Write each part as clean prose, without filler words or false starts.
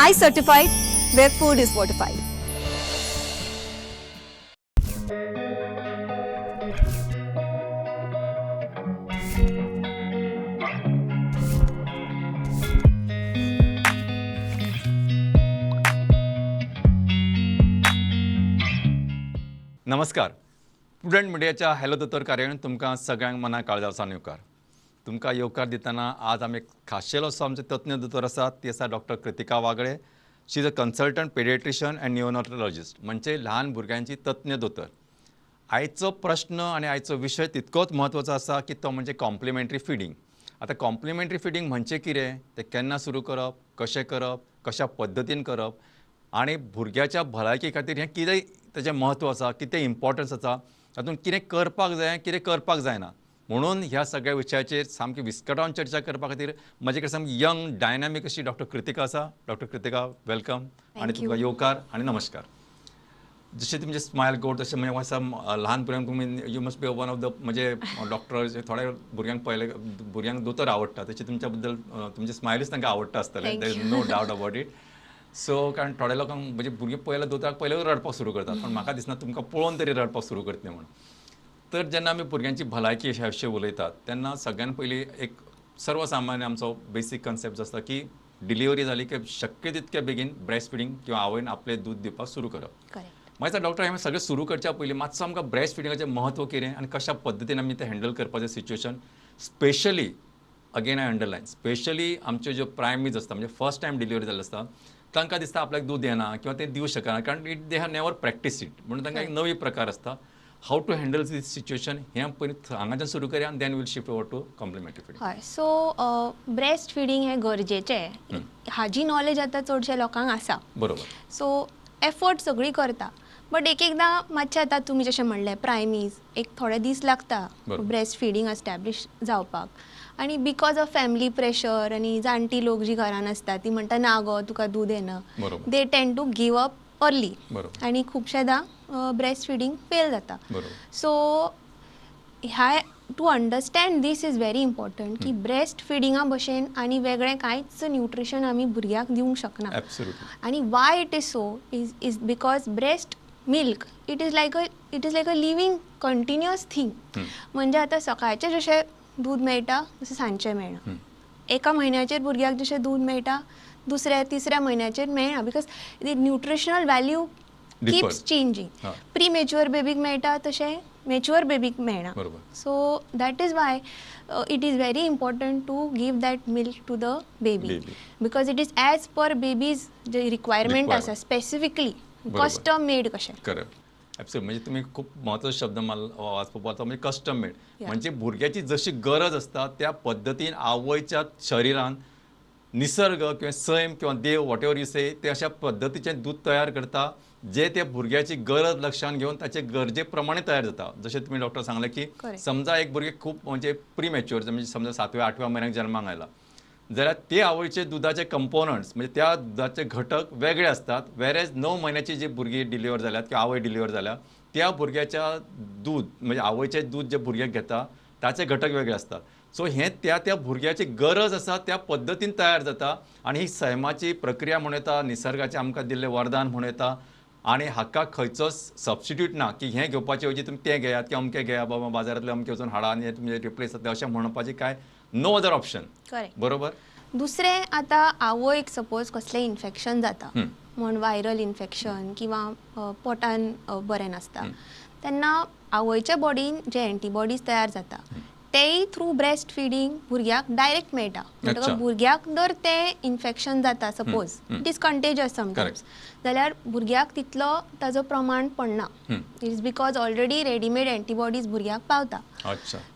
I certified where food is fortified. नमस्कार. Prudent मिडियाच्या hello दोतोर कार्यावळीन तुमकां सगळ्यांक मना काळजासावन येवकार. तुमकां येवकार दितना आज आमी एक खाशेलो असो आमचे तज्ञ दोतोर आसात. ती आसा doctor Kritika Wagle. She is a consultant paediatrician and neonatologist, म्हणजे ल्हान भुरग्यांची तज्ञ दोतोर. आयचो प्रश्न आनी आयचो विशय तितकोच म्हत्वाचो आसा की तो म्हणजे कॉम्प्लिमेंटरी फिडींग. आतां कॉम्प्लिमेंटरी फिडींग म्हणजे कितें, तें केन्ना सुरू करप, कशें करप, कशा पद्दतीन करप आनी भुरग्याच्या भलायके खातीर हें कितें तेजें म्हत्व आसा, कितें इम्पॉर्टन्स आसा, तातूंत कितें करपाक जाय, कितें करपाक जायना. म्हणून ह्या सगळ्या विशयाचेर सामकी विस्कटावन चर्चा करपा खातीर म्हजे कडेन सामकी यंग डायनॅमीक अशी डॉक्टर कृतिका आसा. डॉक्टर कृतिका, वेलकम आनी तुमकां येवकार आनी नमस्कार. जशें तुमचे स्मायल गो तशें म्हणजे ल्हान भुरग्यांक तुमी you must be one of the म्हणजे डॉक्टर थोड्या भुरग्यांक पयले भुरग्यांक दोतोर आवडटा, तशें तुमच्या बद्दल तुमचे स्मायलूच तांकां आवडटा आसतलें. There is no doubt about it. So कारण थोड्या लोकांक म्हणजे भुरगे पयले दोतोराक पयले रडपाक सुरू करतात, पण म्हाका दिसना तुमकां पळोवन तरी रडपाक सुरू करतले म्हणून. तर जेन्ना आमी भुरग्यांची भलायकी ह्या विशयी उलयतात तेन्ना सगळ्यान पयलीं एक सर्वसामान्य आमचो बेसीक कन्सेप्ट जो आसता की डिलिव्हरी जाली की शक्य तितके बेगीन ब्रेस्ट फिडींग किंवा आवयन आपलें दूद दिवपाक सुरू करप. मागीर डॉक्टर हांवें सगळें सुरू करच्या पयलीं मातसो आमकां ब्रेस्ट फिडिंगाचें म्हत्व कितें आनी कशा पद्दतीन आमी तें हँडल करपाचें situation, specially again I underline, specially आमच्यो ज्यो प्रायमरीज आसता म्हणजे फर्स्ट टायम डिलिव्हरी जाल्लो आसता तांकां दिसता आपल्याक दूद येना किंवा ते दिवंक शकना, कारण they have never practise it. म्हणून तांकां एक नवी प्रकार आसता. How to handle this situation हें पयलीं हांगाच्यान सुरू करया आनी then will shift over to complementary feeding. हय, सो ब्रेस्ट फिडींग हें गरजेचें. हाजी नॉलेज आतां चडशे लोकांक आसा. बरोबर. सो एफर्ट सगळीं करता, बट एक एकदां मातशें आतां तुमी जशें म्हणलें प्रायमीज एक थोडे दीस लागता ब्रेस्ट फिडींग एस्टॅब्लीश जावपाक. आनी बिकॉज ऑफ फॅमिली प्रेशर आनी जाणटी लोक जी घरान आसता ती म्हणटा ना गो तुका दूद येना, they tend to give up early आनी खुबशेदां ब्रेस्ट फिडींग फेल जाता. सो ह्या to understand this is very important की ब्रेस्ट फिडिंगा भशेन आनी वेगळें कांयच न्यूट्रिशन आमी भुरग्याक दिवंक शकना. आनी why it is so is because breast milk it is like a living continuous thing. म्हणजे आतां सकाळचें जशें दूद मेळटा तशें सांजचें मेळना. एका म्हयन्याचेर भुरग्याक जशें दूद मेळटा दुसऱ्या तिसऱ्या म्हयन्याचेर मेळना, because the nutritional value keeps changing. Premature बेबीक मेळटा तशें मेच्युअर बेबीक मेळना. So that is why it is very important to give that milk to the baby, because it is as per babies जे रिक्वायरमेंट आसा specifically custom made कशें. Absolutely. म्हणजे तुम्ही खूप महत्वाचा शब्द मला वाचपाक म्हणजे कस्टम मेड. म्हणजे भुरग्याची जशी गरज आसता त्या पद्दतीन आवयच्या शरिरान निसर्ग किंवा सैम किंवा देव वॉट एवर यू से ते अशा पद्दतीचें दूध तयार करता जे त्या भुरग्याची गरज लक्षात घेऊन ताचे गरजे प्रमाणे तयार जाता. जशें तुम्ही डॉक्टर सांगले की समजा एक भुरगे खूप म्हणजे प्री मॅच्युअर म्हणजे समजा 7व्या-8व्या म्हयन्याक जल्माक आयला जाल्यार ते आवयचे दुधाचे कंपोनंट्स म्हणजे त्या दुधाचे घटक वेगळे असतात. वेरेज 9 महिन्याची जी भुरगीं डिलिव्हर जाल्यात किंवा आवय डिलिव्हर जाल्या त्या भुरग्याच्या दूध म्हणजे आवयचें दूध जे भुरग्याक घेता ताचे घटक वेगळे असतात. सो हें त्या भुरग्याची गरज आसा त्या पद्दतीन तयार जाता आनी ही सैमाची प्रक्रिया म्हणून येता, निसर्गाचें आमकां दिल्लें वरदान म्हणून येता. आनी हाका खंयचोच सबस्टिट्यूट ना की हें घेवपाचे ऐवजी तुमी तें घेयात किंवा अमकें घेया बाबा बाजारांतले अमकें वचून हाडा आनी तुमचे रिप्लेस जातले अशें म्हणपाचें काय नो अदर ऑप्शन. बरोबर. दुसरें आतां आवयक सपोज कसलें इन्फेक्शन जाता म्हण वायरल इन्फेक्शन किंवा पोटान बरें नासता तेन्ना आवयच्या बॉडीन जे एंटीबॉडीज तयार जाता तेय थ्रू ब्रेस्ट फिडींग भुरग्याक डायरेक्ट मेळटा. म्हणटकच भुरग्याक जर तें इन्फेक्शन जाता suppose it is contagious sometimes जाल्यार भुरग्याक तितलो ताजो प्रमाण पडना. It is because already readymade antibodies भुरग्याक पावता.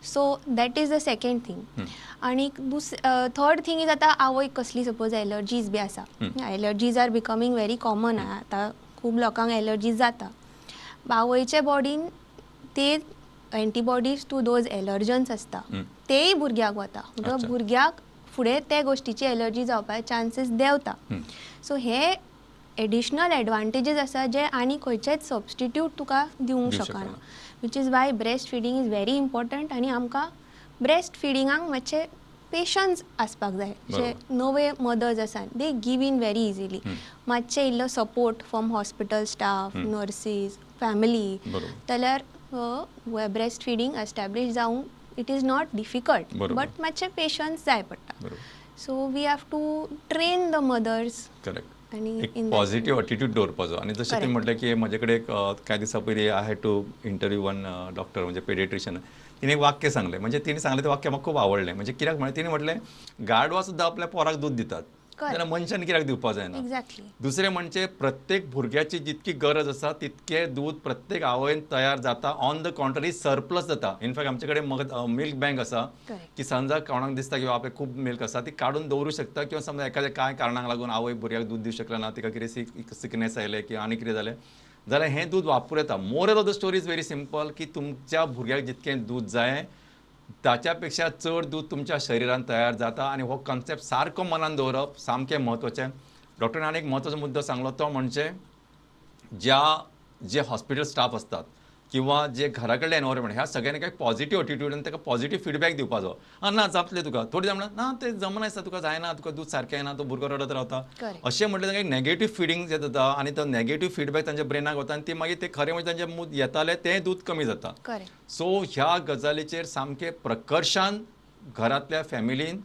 So that is the second thing. आनी थर्ड थिंग इज आतां आवयक कसली सपोज एलर्जीज बी आसा. Allergies are becoming very common. आतां खूब लोकांक एलर्जीज जाता. आवयच्या बॉडीन ते एंटीबॉडीज टू दोज एलर्जन्स आसता तेय भुरग्याक वता. म्हणजे भुरग्याक फुडें ते गोश्टीची एलर्जी जावपाचे चान्सीस देंवता. सो हे एडिशनल एडवांटेजीस आसा जे आनी खंयचेच सबस्टिट्यूट तुका दिवंक शकना. Which is why breast feeding is very important. आनी आमकां ब्रेस्ट फिडिंगाक मातशें पेशन्स आसपाक जाय जे नवे मदर्स आसात they give in very easily मातशें इल्लो support from hospital staff nurses family जाल्यार ब्रेस्ट फिडींग एस्टॅब्लिश जावंक it is not difficult but मातशें पेशन्स जाय पडटा so we have to train the mothers correct एक पॉझिटिव्ह एटिट्यूड दवरपाचो आणि जशें तुमी म्हटलें की म्हजे कडेन कांय दिसा पयलीं I had to interview one doctor म्हणजे पेडिट्रिशियन तिने एक वाक्य सांगलें म्हणजे तिने सांगलें तें वाक्य म्हाका खूब आवडलें म्हणजे कित्याक म्हळ्यार तिने म्हटलें गाडवा सुद्दां आपल्या पोराक दूध दितात जाल्यार मनशान कित्याक दिवपाक जायना दुसरें म्हणजे प्रत्येक भुरग्याची जितकी गरज आसा तितकें दूध प्रत्येक आवयन तयार जाता ऑन द कॉन्ट्ररी सरप्लस जाता इनफॅक्ट आमचे कडेन मिल्क बँक आसा की समजा कोणाक दिसता की आपले खूब मिल्क आसा ती काडून दवरूं शकता किंवा समजा एखाद्या कांय कारणाक लागून आवय भुरग्याक दूध दिवंक शकले ना तिका कितें सिकनेस आयले किंवा आनी कितें जालें जाल्यार हें दूध वापरूं येता moral of the story is very simple की तुमच्या भुरग्याक जितकें दूध जाय ताच्या पेक्षा चड दूध तुमच्या शरिरान तयार जाता आणि हो कॉन्सेप्ट सारको मनान दवरप सामकें म्हत्वाचें डॉक्टरान आनी एक म्हत्वाचो मुद्दो सांगलो तो म्हणजे जे हॉस्पिटल स्टाफ असतात किंवा जे घरा कडले एनवायरमेंट ह्या सगळ्यांनी काही पॉझिटिव्ह एटिट्यूड आनी ताका पॉझिटिव्ह फीडबॅक दिवपाचो ना जातलें तुका थोडी जाण ना तें जमना दिसता तुका जायना तुका दूध सारकें येना तो भुरगो रडत रावता अशें म्हटलें तांकां एक नेगेटीव फिडींग जे जाता आनी तो नेगेटीव फीडबॅक तांच्या ब्रेनाक वता आनी ती मागीर ते खरें म्हणजे तांचें मूद येतालें तें दूध कमी जाता सो ह्या गजालीचेर सामकें प्रकर्शान घरांतल्या फॅमिलीन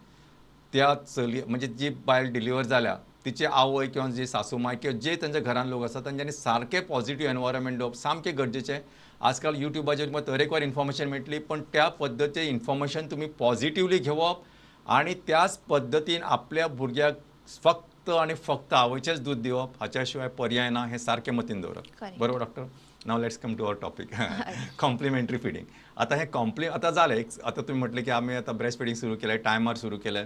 त्या चलये म्हणजे जी बायल डिलिव्हर जाल्या तिचे आवय किंवा जी सासूमाय किंवा जे तांच्या घरान लोक आसात तांच्यांनी सारकें पॉझिटिव्ह एनवायरमेंट दिवप सामकें गरजेचें आजकाल युट्यूबाचेर तुमकां तरेकवार इन्फॉर्मेशन मेळटली पण त्या पद्दतीचें इन्फॉर्मेशन तुमी पॉझिटिव्हली घेवप आणि त्याच पद्दतीन आपल्या भुरग्याक फक्त आणि फक्त आवयचेंच दूध दिवप हाच्या शिवाय पर्याय ना हें सारकें मतीन दवरप बरोबर डॉक्टर नाव let's come to our topic complementary feeding आता हें आता जालें आता तुम्ही म्हटलें की आमी आता ब्रेस्ट फिडींग सुरू केलें टायमार सुरू केलें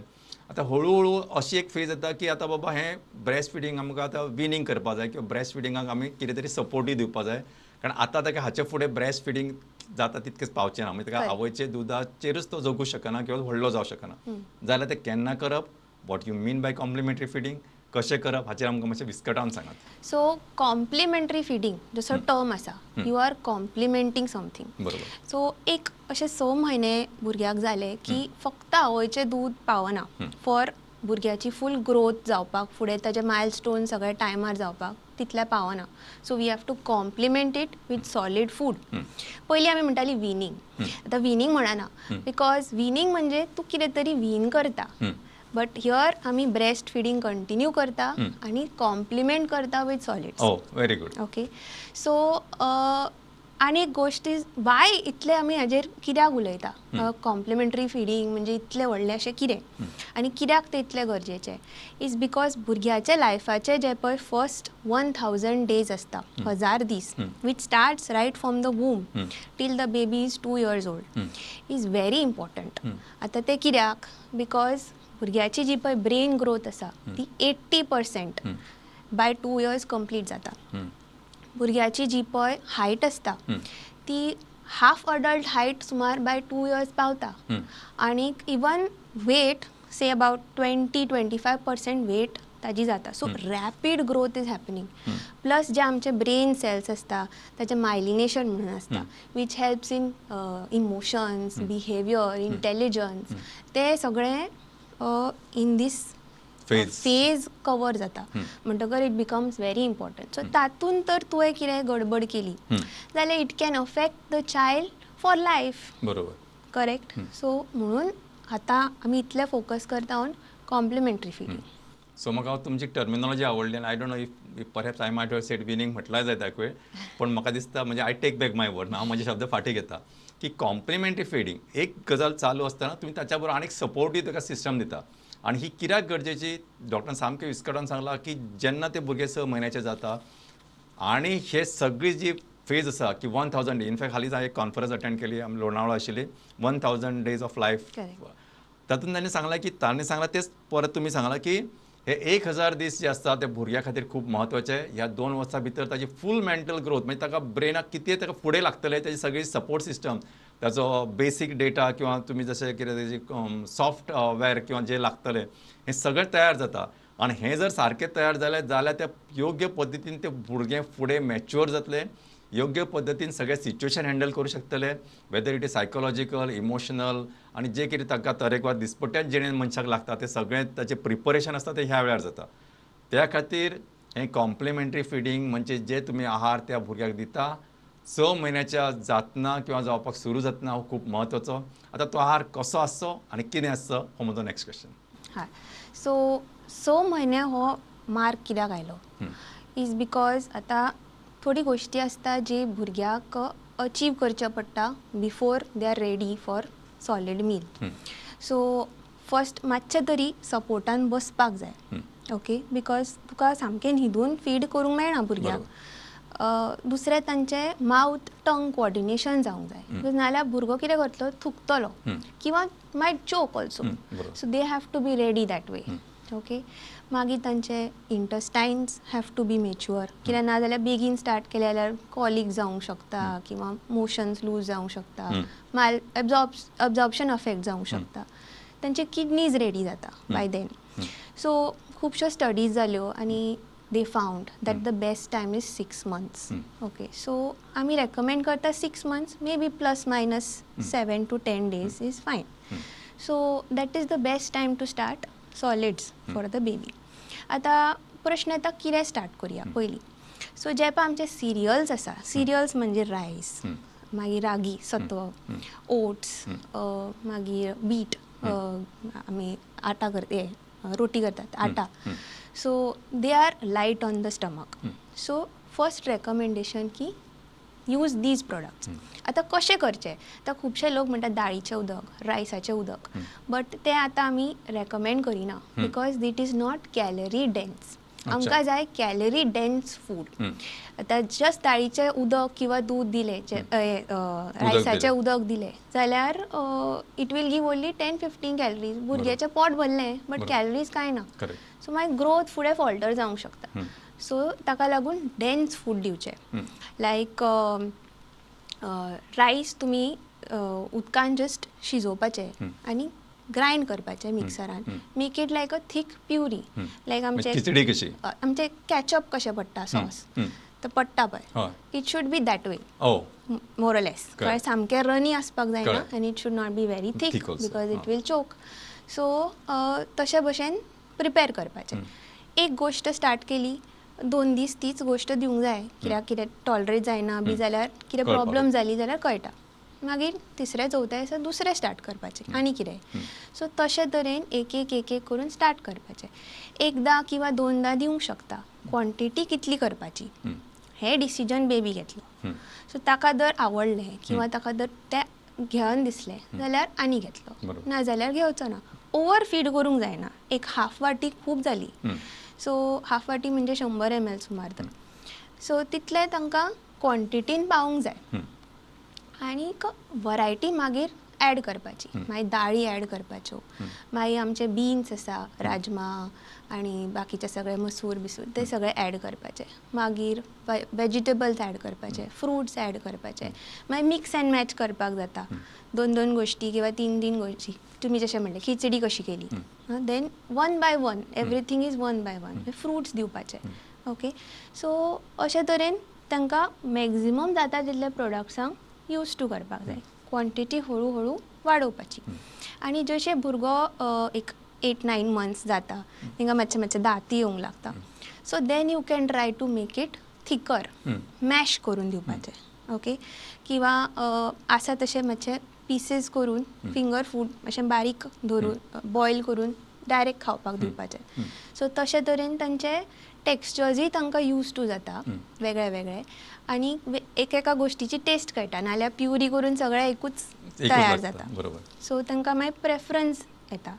आता हळू अशी एक फेज येता की आता बाबा हें ब्रेस्ट फिडींग आमकां आतां विनींग करपा जाय किंवा ब्रेस्ट फिडिंगाक आमी कितें तरी सपोर्टूय दिवपा जाय कारण आतां ताका हाचे फुडें ब्रेस्ट फिडींग जाता तितकेंच पावचें ना म्हणजे ताका आवयचे दुदाचेरूच तो जगूं शकना किंवा व्हडलो जावं शकना जाल्यार तें केन्ना करप what you mean by complementary feeding कशें करप हाचेर आमकां मातशें विस्कटावन सांगात सो कॉम्प्लिमेंटरी फिडींग जसो टर्म आसा यू आर कॉम्प्लिमेंटींग समथींग बरोबर सो एक अशे 6 म्हयने भुरग्याक जाले की फक्त आवयचें दूध पावना फॉर भुरग्याची फूल ग्रोथ जावपाक फुडें ताजे मायलस्टोन सगळे टायमार जावपाक तितले पावना so we have to complement it with solid food पयलीं आमी म्हणटाली विनींग आतां विनींग म्हणना बिकॉज विनींग म्हणजे तूं कितें तरी वीन करता बट हियर आमी ब्रेस्ट फिडींग कंटिन्यू करता आनी कॉम्प्लिमेंट करता with solids very good okay so आनी एक गोश्ट इज वाय इतले आमी हाजेर कित्याक उलयता कॉम्प्लिमेंटरी फिडींग म्हणजे इतलें व्हडलें अशें कितें आनी कित्याक तें इतलें गरजेचें इज बिकॉज भुरग्याच्या लायफाचे जे पळय फर्स्ट 1000 डेज आसता 1000 दीस which starts right from the womb till the baby is 2 years old is very important आतां तें कित्याक बिकॉज भुरग्याची जी पळय ब्रेन ग्रोथ आसा ती 80% बाय 2 years कंप्लीट जाता भुरग्याची जी पळय हायट आसता ती हाफ अडल्ट हायट सुमार बाय 2 years पावता आनी even weight say about 20-25% weight ताजी जाता so rapid growth is happening plus जे आमचे ब्रेन सेल्स आसता ताचें मायलिनेशन म्हणून आसता which helps in emotions behaviour intelligence ते सगळें इन दीस फेज कवर जाता म्हणटकर it becomes very important so तातूंत तर तुवें कितें गडबड केली जाल्यार it can affect the child for life बरोबर करेक्ट सो म्हणून आतां आमी इतले फोकस करता ऑन कॉम्प्लिमेंटरी फिडींग सो म्हाका तुमची टर्मिनॉलॉजी आवडली आनी I don't know if perhaps I might have said weaning म्हटल्यार जाय एक वेळ पण म्हाका दिसता म्हणजे I take back my word हांव म्हजे शब्द फाटी घेता की कॉम्प्लिमेंटरी फिडींग एक गजाल चालू आसतना तुमी ताच्या बरोबर आनीक सपोर्टीव ताका सिस्टम दिता आणि ही कित्याक गरजेची डॉक्टरान सामकें विस्कटावन सांगलां की जेन्ना ते भुरगे 6 म्हयन्याचे जाता आणि हे सगळी जी फेज आसा की 1000 डे इनफॅक्ट हालींच हांवें एक कॉन्फरन्स अटेंड केली आमी लोणावळा आशिल्ली 1000 डेज ऑफ लायफ तातूंत तांणी सांगलां तेच परत तुमी सांगलां की हे 1000 दीस जे आसता ते भुरग्या खातीर खूब म्हत्वाचे ह्या 2 वर्सां भितर ताची फूल मेंटल ग्रोथ म्हणजे ताका ब्रेनाक कितें ताका फुडें लागतलें ताची सगळी सपोर्ट सिस्टम ताचो बेसीक डेटा किंवा तुमी जशें कितें ताजी सॉफ्टवेअर किंवा जे लागतले हें सगळें तयार जाता आनी हें जर सारकें तयार जालें जाल्यार त्या योग्य पद्दतीन तें भुरगें फुडें मॅच्युअर जातलें योग्य पद्दतीन सगळे सिच्युएशन हँडल करू शकतले, weather it is psychological, emotional आणि जे कितें ताका तरेकवार दिसपट्ट्या जिणेन मनशाक लागता ते सगळें ताचें प्रिपरेशन आसता ते ह्या वेळार जाता. त्या खातीर हें कॉम्प्लिमेंटरी फिडींग म्हणजे जे तुमी आहार त्या भुरग्याक दिता 6 म्हयन्याच्या जातना किंवा जावपाक सुरू जातना हो खूब म्हत्वाचो. आतां तो आहार कसो आसचो आनी कितें आसचो हो म्हजो नेक्स्ट क्वेश्चन. हां सो 6 म्हयने हो मार्क कित्याक आयलो इज बिकॉज आतां थोडी गोश्टी आसता जी भुरग्याक अचीव करचे पडटा before they are ready for solid meal. So first मातशें तरी सपोर्टान बसपाक जाय. ओके बिकॉज तुका सामकें न्हिदून फीड करूंक मेळना भुरग्याक. दुसरें तांचें माउथ टंग कोऑर्डिनेशन जावंक जाय. बिकॉज नाल्यार भुरगो कितें करतलो थुकतलो किंवा might choke also. So they have to be ready that way. Okay मागीर तांचे intestines have to be mature. कित्याक ना जाल्यार बेगीन स्टार्ट केले जाल्यार कॉलीक जावंक शकता किंवा मोशन्स लूज जावंक शकता, माल एब्जॉर्प्शन अफेक्ट जावंक शकता. तांचे किडनीज रेडी जाता बाय देन. सो खुबश्यो स्टडीज जाल्यो आनी they found that the best time is 6 months. Okay, so आमी recommend करता 6 months, maybe plus minus 7 to 10 days is fine. So that is the best time to start solids for the baby. आता प्रश्न येता कितें start करूया पयलीं. So जे पळय आमचे सिरियल्स आसा, सिरियल्स म्हणजे रायस, मागीर रागी सत्व, ओट्स, मागीर बीट, आमी आटा रोटी करतात आटा. So they are light on the stomach. So first recommendation की यूज दीज प्रोडक्ट्स. आतां कशें करचें, आतां खुबशे लोक म्हणटात दाळीचें उदक, रायसाचें उदक, बट तें आतां आमी रेकमेंड करिना because that is not calorie dense. आमकां जाय कॅलरी डेन्स फूड. आतां जस्ट दाळीचें उदक किंवा दूध दिलें, रायसाचें उदक दिलें जाल्यार it will give only 10-15 calories. भुरग्याचें पोट भरलें बट कॅलरीज कांय ना. सो मागीर ग्रोथ फुडें फॉल्टर जावंक शकता. सो ताका लागून डेन्स फूड दिवचें. लायक रायस तुमी उदकान जस्ट शिजोवपाचें आनी ग्राइंड करपाचें मिक्सरान. Make it like a thick puree. Like आमचे कॅचअप कशें पडटा सॉस तो पडटा पळय, it should be that way more less. कळ्ळें, सामकें रनी आसपाक जायना आनी it should not be very thick because it will choke. So तशे भशेन प्रिपेर करपाचें. एक गोश्ट स्टार्ट केली 2 दीस तीच गोश्ट दिवंक जाय. कित्याक कितें टॉलरेट जायना बी जाल्यार कितें प्रॉब्लम जाली जाल्यार कळटा. मागीर तिसऱ्या चवथ्या दिसा दुसरें स्टार्ट करपाचें आनी कितें. सो तशे तरेन एक एक करून स्टार्ट करपाचें. एकदां किंवा 2दा दिवंक शकता. क्वॉन्टिटी कितली करपाची हें डिसिजन बेबी घेतलो. सो ताका जर आवडलें किंवा ताका जर तें घेवन दिसलें जाल्यार आनी घेतलो, ना जाल्यार घेवचो ना. ओवर फीड करूंक जायना. एक हाफ वाटी खूब जाली. सो हाफ वाटी म्हणजे 100 ml सुमार तर. सो तितलें तांकां क्वॉन्टिटीन पावूंक जाय. आनीक वरायटी मागीर ॲड करपाची. मागीर दाळी ॲड करपाच्यो. मागीर आमचे बीन्स आसा, राजमा आनी बाकीचे सगळे मसूर बिसूर ते सगळे ॲड करपाचे. मागीर वेजिटेबल्स ॲड करपाचे, फ्रुट्स ॲड करपाचे. मागीर मिक्स अँड मॅच करपाक जाता. 2 गोश्टी किंवा 3 गोश्टी. तुमी जशें म्हणलें खिचडी कशी केली, then 1 by 1 everything is 1 by 1. Fruits दिवपाचे. ओके, सो अशे तरेन तांकां मॅक्झिमम जाता तितले प्रोडक्ट्सांक यूज टू करपाक जाय. क्वॉन्टिटी हळू हळू वाडोवपाची. आनी जशें भुरगो एक 8-9 months जाता तांकां मातशें दाती येवंक लागता. So then you can try to make it thicker, mash करून दिवपाचें. ओके, किंवा आसा तशें मातशें पीसीस करून फिंगर फूड अशें बारीक धरून बॉयल करून डायरेक्ट खावपाक दिवपाचें. सो तशे तरेन तांचे टेक्स्चर्सूय तांकां यूज टू जाता वेगळे वेगळे. आनी एका गोश्टीची टेस्ट कळटा. नाल्यार प्युरी करून सगळें एकूच तयार जाता. सो तांकां मागीर प्रेफरन्स येता.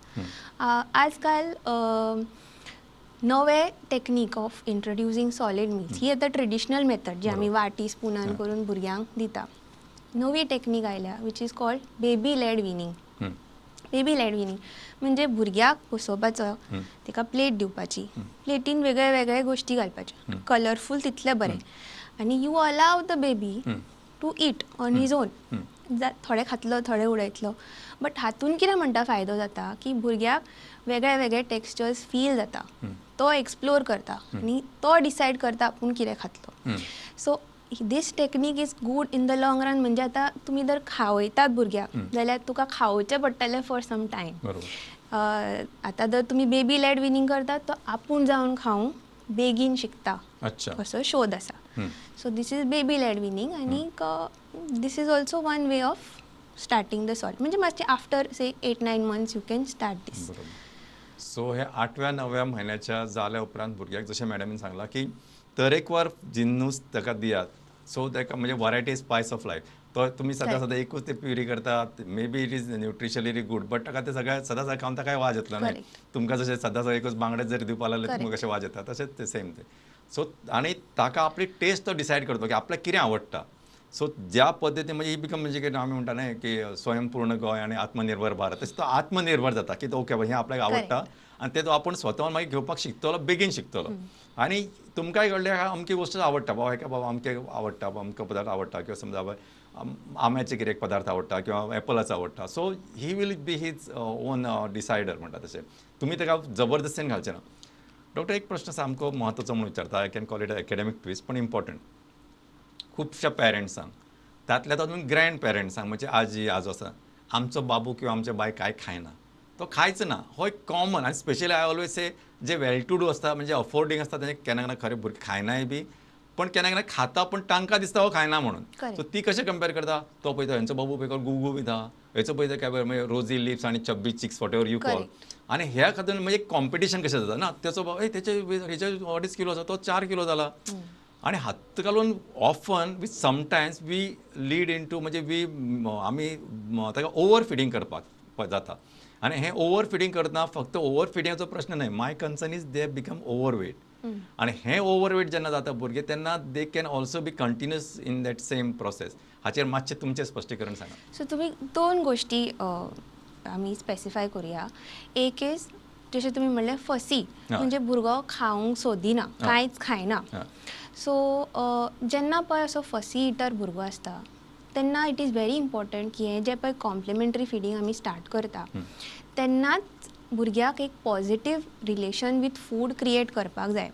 आजकाल नवे टेक्नीक ऑफ इंट्रोड्युसींग सॉलीड मील्स ही आतां ट्रेडिशनल मेथड जी आमी वाटी स्पुनान करून भुरग्यांक दिता. नवी टेक्नीक आयल्या which is called baby led winning. Baby led winning म्हणजे भुरग्याक बसोवपाचो, ताका प्लेट दिवपाची, प्लेटीन वेगळे वेगळे गोश्टी घालपाच्यो, कलरफूल तितले बरें, आनी you allow the baby to eat on his own. थोडे खातलो थोडे उडयतलो. बट हातून कितें म्हणटा फायदो जाता की भुरग्याक वेगळे वेगळे टेक्स्चर्स फील जाता. तो एक्सप्लोर करता आनी तो डिसायड करता आपूण कितें खातलो. So this technique is good in the long run. म्हणजे आता तुम्ही जर खावयतात भुरग्याक जाल्यार तुका खावोवचें पडटलें फॉर सम टायम. आता जर तुम्ही बेबी लॅड विनींग करतात तो आपूण जावन खावंक बेगीन शिकता असो शोध आसा. So this is baby led weaning आनीक this is also one way of starting the salt. म्हणजे मातशें after say 8-9 months you can start this. So हे 8व्या-9व्या महिन्याच्या जाल्या उपरांत भुरग्याक जशें मॅडमीन सांगलां की तरेकवार जिन्नूस ताका दियात. सो ताका म्हणजे वरायटी स्पायस ऑफ लायफ. तो तुमी सदां एकूच ते प्युरी करतात. May be it is nutritionally good but ताका ते सदां खावन ताका वाज येतलो न्हय. तुमकां जशें सदांच एकूच बांगडे जर दिवपा लागले तुमकां कशें वाज येता तशेंच ते सेम ते. सो आनी ताका आपली टेस्ट तो डिसायड करतो की आपल्याक कितें आवडटा. सो ज्या पद्दतीन म्हणजे ही बिकम म्हणजे कितें आमी म्हणटा न्हय की स्वयंपूर्ण गोंय आनी आत्मनिर्भर भारत. तसो तो आत्मनिर्भर जाता की ओके हें आपल्याक आवडटा आनी ते तो आपूण स्वतान मागीर घेवपाक शिकतलो बेगीन शिकतलो. आनी तुमकांय कळ्ळें अमकी वस्तू आवडटा बाबा हेका बाबा अमके आवडटा अमको पदार्थ आवडटा किंवा समजा आंब्याचे कितें पदार्थ आवडटा किंवा एपलाचो आवडटा. So he will be his own decider म्हणटा तशें. तुमी ताका जबरदस्तीन घालचें ना. डॉक्टर एक प्रश्न सामको म्हत्वाचो म्हणून विचारता. I can call it academic twist पण इम्पॉर्टंट. खुबश्या पेरंट्सांक तातल्या तातूंत ग्रँड पेरंट्सांक म्हणजे आजी आजो आसा आमचो बाबू किंवा आमचे बाय कांय खायना. तो खायच ना हो एक कॉमन. आनी स्पेशली आय ऑलवेज से जे वेल टू डू आसता म्हणजे अफोर्डिंग आसता तेंचे केन्ना केन्ना खरें भुरगीं खायनाय बी पण केन्ना केन्ना खाता पण तांकां दिसता हो खायना म्हणून. सो ती कशें कंपेर करता. तो पळयता हेंचो बाबू पळय गुगू पिता हेचो पळयता काय म्हणजे रोजी लिप्स आनी chubby cheeks whatever you call. आनी ह्या खातीर म्हणजे कॉम्पिटिशन कशें जाता ना तेचो बाबा तेचे हेचे 2.5 किलो आसा तो 4 किलो जाला. आणि हात घालून often we sometimes we lead into म्हणजे आमी ताका ओवर फिडींग करपाक जाता. आनी हें ओवर फिडींग करतना फक्त ओवर फिडिंगाचो प्रश्न न्हय. My concern is they become overweight. आनी हें ओवरवेट जेन्ना जाता भुरगे तेन्ना they can also be continuous in that same process. हाचेर मातशें तुमचें स्पश्टीकरण सांगा. सो तुमी 2 गोश्टी आमी स्पेसिफाय करुया. एक इज जशें तुमी म्हणलें फसी म्हणजे भुरगो खावंक सोदिना कांयच खायना. सो जेन्ना पळय असो फसी इटर भुरगो आसता तेन्ना इट इज व्हेरी इम्पॉर्टंट की हें जें पळय कॉम्प्लिमेंटरी फिडींग आमी स्टार्ट करता तेन्नाच भुरग्याक एक positive relation with food create करपाक जाय.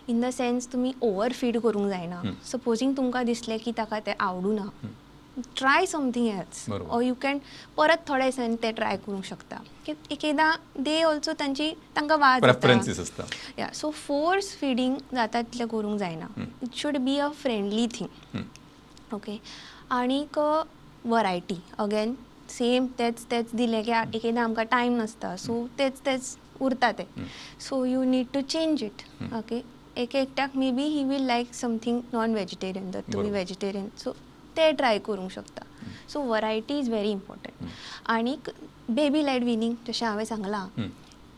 इन द सेन्स तुमी ओवर फीड करूंक जायना. सपोजींग तुमकां दिसलें की ताका तें आवडूना try something else or you can परत थोड्या दिसांनी ते ट्राय करूंक शकता. एकदां दे ऑल्सो तांकां वाज प्रेफरन्सीस आसता. या सो फोर्स फिडींग जाता तितलें करूंक जायना. It should be a friendly thing. Okay. आनीक वरायटी अगेन सेम तेच दिलें की एकदां आमकां टायम नासता सो तेच उरता ते. So you need to change it. Okay. एकट्याक maybe he will like something non vegetarian जर तुमी वेजिटेरियन सो ते ट्राय करूंक शकता. So variety is very important. आनीक बेबी लॅड विनींग जशें हांवें सांगलां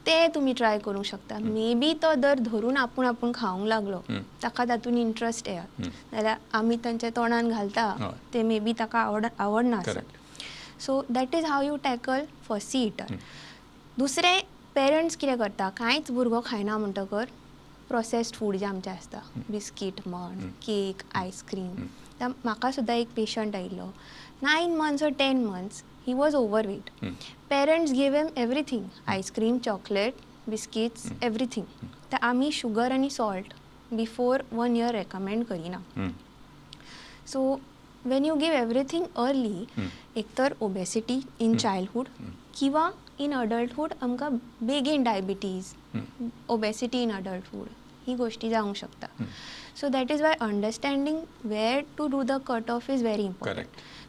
ते तुमी ट्राय करूंक शकता. मे बी तो दर धरून आपूण खावंक लागलो ताका तातूंत इंट्रस्ट येयत जाल्यार आमी तांच्या तोंडान घालता ते मे बी ताका आवडना आसत. So that is how you tackle fussy eater. दुसरें पेरंट्स कितें करता कांयच भुरगो खायना म्हणटकर प्रोसेस्ड फूड जे आमचे आसता बिस्कीट म्हण केक आयस्क्रीम. म्हाका सुद्दां एक पेशंट आयिल्लो 9 months or 10 months he was overweight. Parents gave him everything ice cream chocolate biscuits everything. तर आमी शुगर आनी सॉल्ट बिफोर 1 year रेकमेंड करिना. So when you give everything early एक तर ओबेसिटी इन चायल्डहूड किंवा इन अडल्टहूड आमकां बेगीन diabetes obesity in adulthood ही गोष्टी जावंक शकता. So that is why understanding where to do the cut off is very important.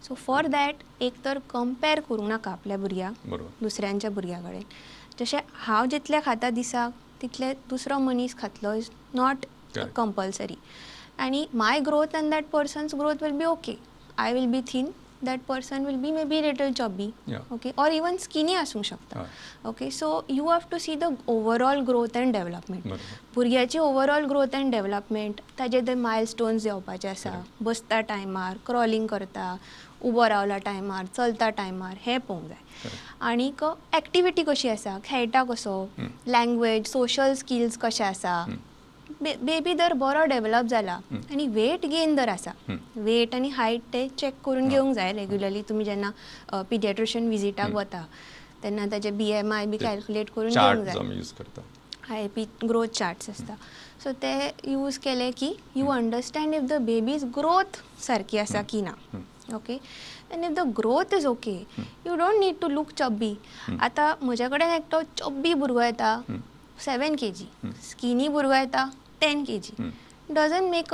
So for that एक तर कंपेर करूं नाका आपल्या भुरग्याक दुसऱ्यांच्या भुरग्या कडेन. जशें हांव जितलें खाता दिसाक तितलें दुसरो मनीस खातलो इज नॉट कंपल्सरी. आनी my growth and that person's growth will be okay. I will be thin that person will be maybe little chubby, okay, or even skinny आसूंक शकता. Okay, so you have to see the overall growth and development. भुरग्याची overall growth and development ताजे ते milestones येवपाचे आसा. बसता टायमार crawling करता उबो रावला टायमार चलता टायमार हें पळोवंक जाय. आनीक एक्टिविटी कशी आसा खेळटा कसो लँग्वेज सोशल स्किल्स कशे आसा. बेबी जर बरो डेवलप जाला आनी वेट गेन जर आसा वेट आनी हायट ते चेक करून घेवंक जाय रेग्युलरली. तुमी जेन्ना पिडियाट्रिशियन विजिटाक वता तेन्ना ताजे BMI बी कॅल्क्युलेट करून घेवंक जाय. IAP ग्रोथ चार्ट्स आसता सो ते यूज केले की you understand if the baby's growth सारकी आसा की ना okay and if the growth is okay you don't need to look chubby आतां म्हजे कडेन एकटो चब्बी भुरगो येता 7 kg स्किनी भुरगो येता 10 kg डजंट मेक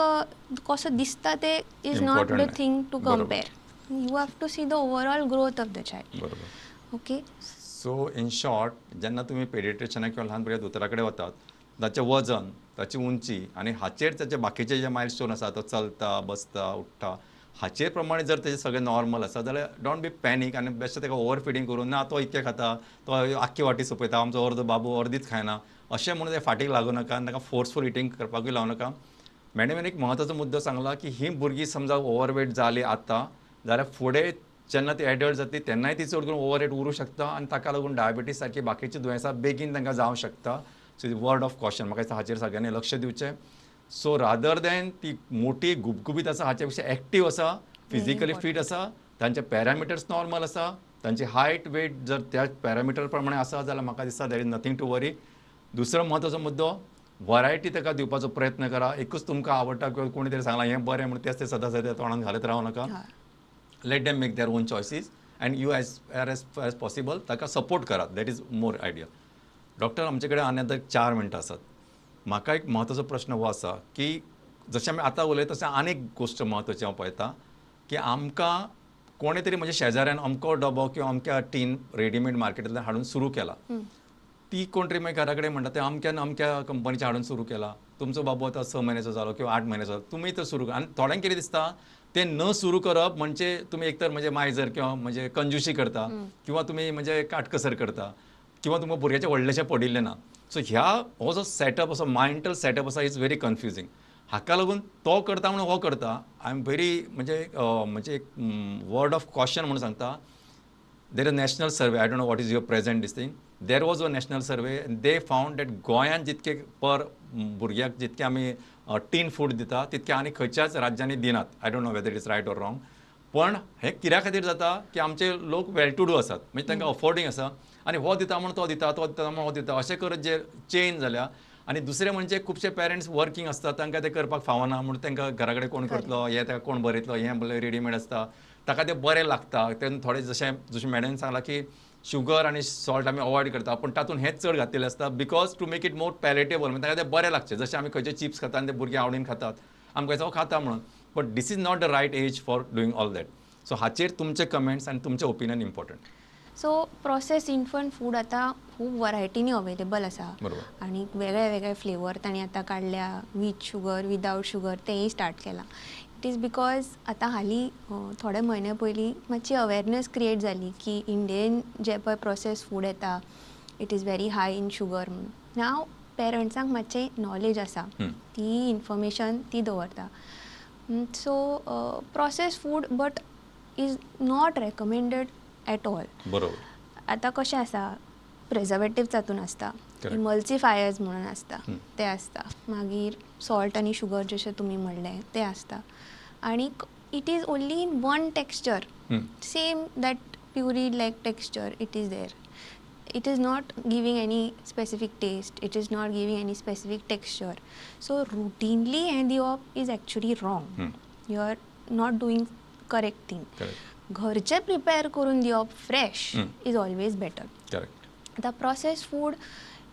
कसो दिसता ते is not the thing to compare you have to see the overall growth of the child okay so in short जेन्ना तुमी पेडिट्रिशनाक किंवा ल्हान भुरग्या दोतोरा कडेन वतात ताचें वजन ताची उंची आनी हाचेर ताचे बाकीचे जे मायलस्टोन आसा तो चलता बसता उठता हाचेर प्रमाणे जर तेजें सगळें नॉर्मल आसा जाल्यार डोंट बी पॅनीक आनी बेश्टें ताका ओवर फिडींग करून ना तो इतकें खाता तो आख्खी वाटी सोंपयता आमचो अर्दो बाबू अर्दीच खायना अशें म्हणून ते फाटीक लागू नाका आनी ताका फोर्सफूल इटींग करपाकूय लावं नाका मॅडमीन एक म्हत्वाचो मुद्दो सांगला की ही भुरगीं समजा ओवरवेट जाली आतां जाल्यार फुडें जेन्ना ती एडल्ट जातली तेन्नाय ती चड करून ओवरवेट उरूं शकता आनी ताका लागून डायबिटीज सारकी बाकीची दुयेंसां बेगीन तांकां जावं शकता सो वर्ड ऑफ कॉशन म्हाका दिसता हाचेर सगळ्यांनी लक्ष दिवचें सो रादर दॅन ती मोठी गुबगुबीत आसा हाचे पेक्षा एक्टीव आसा फिजिकली फीट आसा तांचे पॅरामिटर्स नॉर्मल आसा तांची हायट वेट जर त्या पॅरामिटर प्रमाणे आसा जाल्यार म्हाका दिसता देर इज नथींग टू वरी दुसरो म्हत्वाचो मुद्दो वरायटी ताका दिवपाचो प्रयत्न करा एकूच तुमकां आवडटा किंवा कोणी तरी सांगलां हें बरें म्हणून तेच ते सदां सदां तोंडान घालत रावं नाका let them make their own choices and you as possible ताका सपोर्ट करात that is more ideal doctor आमचे कडेन आनी आतां 4 मिनटां आसात म्हाका एक म्हत्वाचो प्रश्न हो आसा की जशें आमी आतां उलयता तशें आनी एक गोश्ट म्हत्वाची हांव पळयतां की आमकां कोणे तरी म्हज्या शेजाऱ्यान अमको डबो किंवा अमक्या टीन रेडीमेड मार्केटांतल्यान हाडून सुरू केला ती कोण तरी मागीर घरा कडेन म्हणटा ते अमक्यान अमक्या कंपनीचे हाडून सुरू केला तुमचो बाबू आतां 6 म्हयन्याचो जालो किंवा 8 म्हयन्याचो जालो तुमी तर सुरू आनी थोड्यांक कितें दिसता ते न सुरू करप म्हणजे तुमी एकतर म्हणजे मायजर किंवा म्हणजे कंजुशी करता किंवा तुमी म्हणजे काटकसर करता किंवा तुमकां भुरग्याचे व्हडलेशें पडिल्लें ना सो हो जो सेटअप असो मायंटल सेटअप आसा इज व्हेरी कन्फ्युजींग हाका लागून तो करता म्हणून हो करता आय एम व्हेरी म्हणजे एक वर्ड ऑफ कॉशन म्हणून सांगता there is national survey I don't know what is your present this thing there was a national survey they found that गोंयांत जितके पर भुरग्याक जितके आमी टीन फूड दिता तितके आनी खंयच्याच राज्यांनी दिनात I don't know whether it is right or wrong पण हे कित्या खातीर जाता की आमचे लोक वेल टू डू आसात म्हणजे तांकां अफोर्डिंग आसा आनी हो दिता म्हणून तो दिता तो दिता म्हणून हो दिता अशें करत जे चेंज जाल्या आनी दुसरें म्हणजे खुबशे पेरंट्स वर्किंग आसता तांकां ते करपाक फावना म्हणून तांकां घरा कडेन कोण करतलो हे ताका कोण बरयतलो हें रेडीमेड आसता ताका तें बरें लागता तेन्ना थोडे जशें मॅडम सांगलां की शुगर आनी सॉल्ट आमी अवॉयड करता पूण तातूंत हेंच चड घातिल्लें आसता because to make it more palatable म्हणजे ताका तें बरें लागचें जशें आमी खंयचे चिप्स खाता आनी ते भुरगे आवडीन खातात आमकां दिसता खाता म्हणून but this is not the right age for doing all that so हाचेर तुमचे कमेंट्स आनी तुमचें opinion important so process infant food आतां खूब वरायटीनी अवेलेबल आसा आनी वेगळे वेगळे फ्लेवर तांणी आतां काडल्या वीथ शुगर विदावट शुगर तेंय स्टार्ट केलां इट इज बिकॉज आतां हालीं थोडे म्हयने पयलीं मातशी अवेरनेस क्रिएट जाली की इंडियेन जे पळय प्रोसेस फूड येता it is very high in sugar म्हणून नाव पेरंट्सांक मातशें नॉलेज आसा ती इन्फॉर्मेशन ती दवरता so process food but is not recommended at all बरोबर आतां कशें आसा प्रिझर्वेटिव्ह तातूंत आसता इमल्सिफायर्स म्हणून आसता ते आसता मागीर सॉल्ट आनी शुगर जशें तुमी म्हणलें तें आसता आनीक it is only in one texture same that pureed like texture it is there it is not giving any specific taste, it is not giving any specific texture, so routinely hand diop is actually wrong. You are not doing correct thing. घरचे prepare करून दिवप fresh is always better आतां process food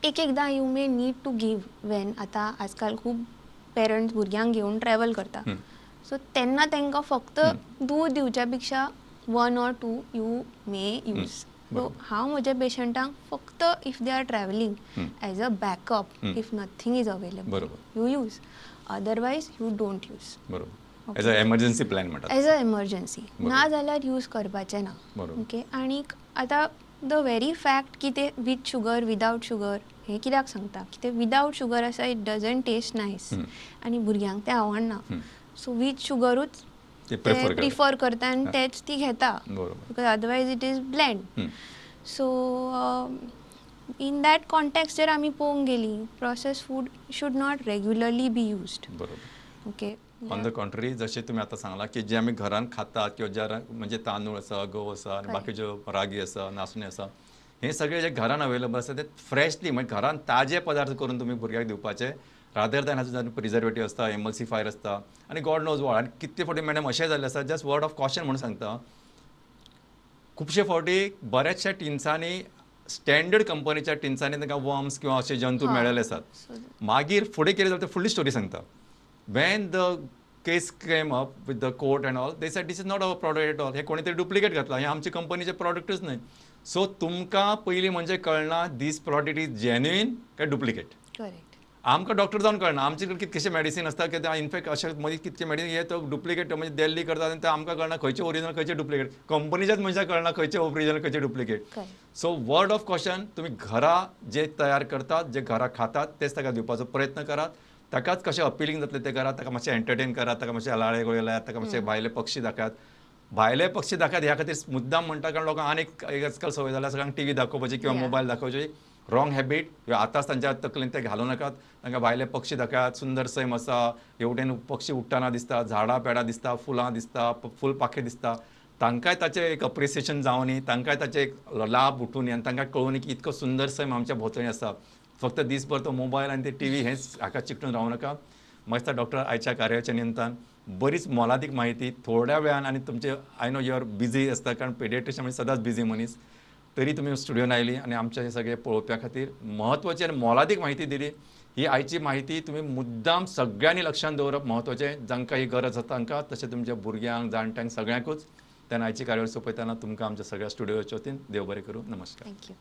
एकदां you may need to give when आतां आजकाल खूब parents भुरग्यांक घेवन ट्रॅवल करता सो तेन्ना तांकां फक्त दूद दिवच्या पेक्षा 1 or 2 you may use so हांव म्हज्या पेशंटांक फक्त if they are travelling as a backup if nothing is available you use otherwise you don't use as a emergency plan म्हणटा एज अ एमर्जन्सी ना जाल्यार यूज करपाचें ना ओके आनीक आतां द व्हेरी फॅक्ट की ते वीथ शुगर विदावट शुगर हें कित्याक सांगता की ते विदावट शुगर आसा इट डजंट टेस्ट नायस आनी भुरग्यांक तें आवडना सो वीथ शुगरूच ते प्रिफर करता आनी तेच ती घेता because otherwise it is blend so in that context जर आमी पळोवंक गेली process food should not regularly be used okay on the contrary जशें तुमी आतां सांगलां की जे आमी घरान खातात किंवा ज्या म्हणजे तांदूळ आसा गंव आसा आनी बाकीच्यो रागी आसा नाचणी आसा हे सगळे जे घरान अवेलेबल आसा ते फ्रेशली म्हणजे घरान ताजे पदार्थ करून तुमी भुरग्याक दिवपाचे रादर दॅन हातूंत प्रिझर्वेटीव आसता एमल्सिफायर आसता आनी गॉड नोज वॉट. आनी कितले फावटी मॅडम अशें जाल्लें आसा जस्ट वर्ड ऑफ कॉशन म्हणून सांगता खुबशे फावटी बऱ्याचशा टिन्सांनी स्टँडर्ड कंपनीच्या टिन्सांनी तांकां वर्म्स किंवा असे जंतू मेळिल्ले आसात. मागीर फुडें कितें जाता फुडली स्टोरी सांगता. Wien the case came up with the court end all they said this is not our product at all. हे कोणी तरी डुप्लिकेट घातला हे आमचे कंपनीचे प्रॉडक्टच न्हय. सो तुमकां पयलीं म्हणजे कळना दीस प्रॉडक्ट इज जेन्युइन काय डुप्लिकेट. करेक्ट. आमकां डॉक्टर जावन कळना आमचे कडेन कितकेशे मेडिसीन आसता की इनफॅक्ट अशे मदीं कितके मेडिसीन हे तो डुप्लिकेट म्हणजे दिल्ली करतात आनी ते आमकां कळना खंयचे ओरिजिनल खंयचे डुप्लिकेट. कंपनीच्याच मनशाक कळना खंयचे ओरिजिनल खंयचे duplicate. So word of caution तुमी घरा जे तयार करतात जे घरा खातात तेच ताका दिवपाचो प्रयत्न करात. ताकाच कशें अपिलींग जातलें तें करात. ताका मातशें एंटरटेन करात. ताका मातशें लाळे गोळे लायात. ताका मातशें भायले पक्षी दाखयात. भायले पक्षी दाखयात ह्या खातीर मुद्दाम म्हणटा कारण लोकांक आनीक आजकाल संवय जाल्या सगळ्यांक टीव्ही दाखोवपाची किंवा मोबायल दाखोवचे. रॉंग हॅबीट आतांच तांच्या तकलेन ते घालूं नाकात. तांकां भायले पक्षी दाखयात. सुंदर सैम आसा हेवटेन पक्षी उडटाना दिसता झाडां पेडां दिसता फुलां दिसता फुलपाखे दिसता. तांकांय ताचें एक अप्रिसिएशन जावं न्ही तांकांय ताचे एक लाभ उठून न्ही आनी तांकां कळून की इतको सुंदर सैम आमच्या भोंवतणी आसा. फक्त दिसभर तो मोबायल आनी ते टीव्ही हेंच हाका चिकटून रावं नाका. म्हाका दिसता डॉक्टर आयच्या कार्याच्या निमतान बरीच मोलादीक माहिती थोड्या वेळान आनी तुमचे I know you are busy आसता कारण पेडियाट्रिशियन म्हणजे सदांच बिजी मनीस तरी तुमी स्टुडियोन आयली आनी आमचे हे सगळे पळोवप्या खातीर म्हत्वाची आनी मोलादीक माहिती दिली. ही आयची माहिती तुमी मुद्दाम सगळ्यांनी लक्षात दवरप म्हत्वाचें जांकां ही गरज आसा तांकां तशें तुमच्या भुरग्यांक जाणट्यांक सगळ्यांकूच. तेन्ना आयची कार्यावळ सोंपयतना तुमकां आमच्या सगळ्या स्टुडियोच्या वतीन देव बरें करूं. नमस्कार. थँक्यू.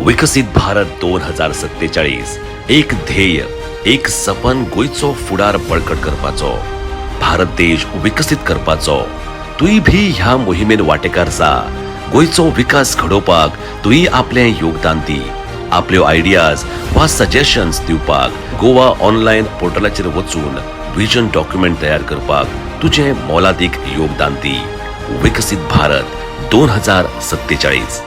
विकसित भारत 2047 एक ध्येय एक सपन गोयचो फुडार बळकट करपाचो भारत देश विकसित करपाचो. तुय भी ह्या मोहिमेन वांटेकार जा. गोयचो विकास घडोवपाक तुय आपले योगदान दी. आपल्यो आयडियाज वा सजेशन्स दिवपाक गोवा ऑनलायन पोर्टलाचेर वचून विजन डॉक्युमेंट तयार करपाक तुझे मोलादीक योगदान दी. विकसित भारत 2047.